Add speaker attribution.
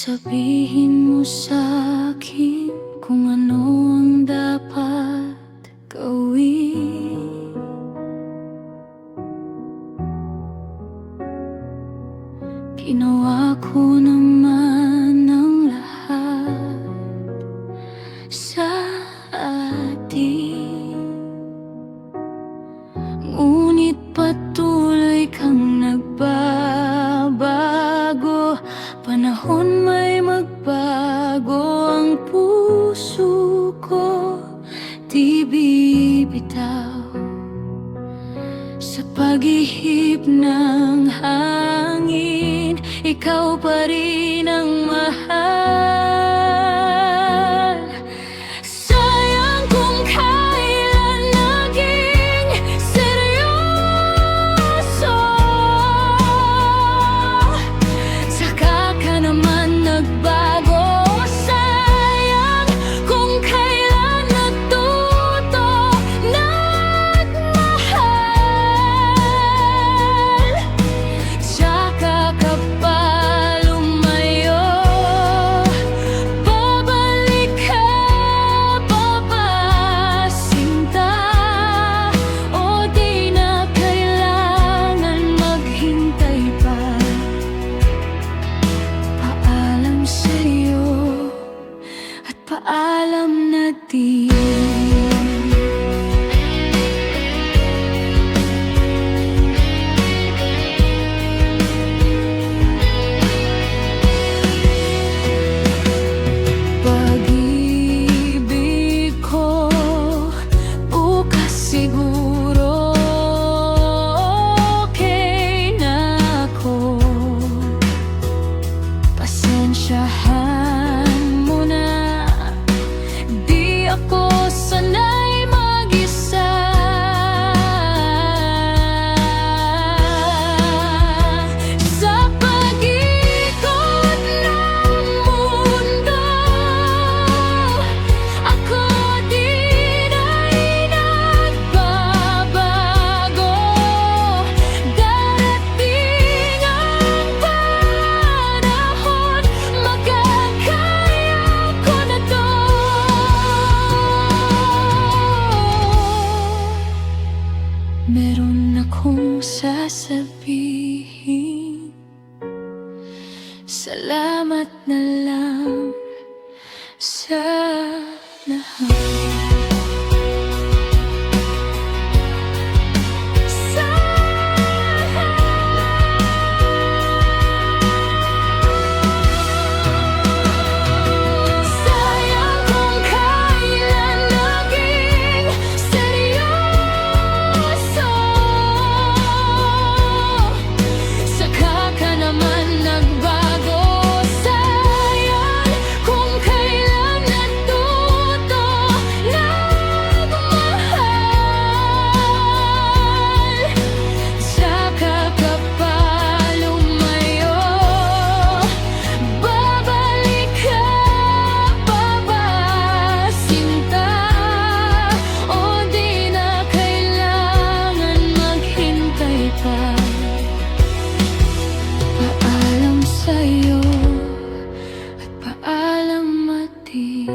Speaker 1: Sabihin mo sa'kin kung ano ang dapat gawin. Ginawa ko naman ang lahat sa atin, ngunit patuloy kang nagbabago. Panahon may magbago, ang puso ko di bibitaw sa pag-ihip ng hangin. Ikaw pa rin ang mahal. Sayang kung kailan naging seryoso, saka ka naman nagbago. Sayang kung kailan natuto nagmahal, saka ka pa lumayo. Babalik ka pa ba, sinta? O di na kailangan maghintay pa? Paalam sa'yo at paalam na din. Pag-ibig ko bukas siguro okay na ako. Pasensyahan mo na, di ako sanay mag-isa. Sa pag-ikot ng mundo, ako din ay nagbabago. Darating ang panahon, magkakaya ko na to. Meron akong sasabihin, salamat na lang sa lahat. Sayang kung kailan naging seryoso, saka ka naman nagbago. Sayang kung kailan natuto nagmahal, saka ka pa lumayo. Babalik ka pa ba, sinta? O di na kailangan maghintay pa? Paalam sa'yo at paalam Mati.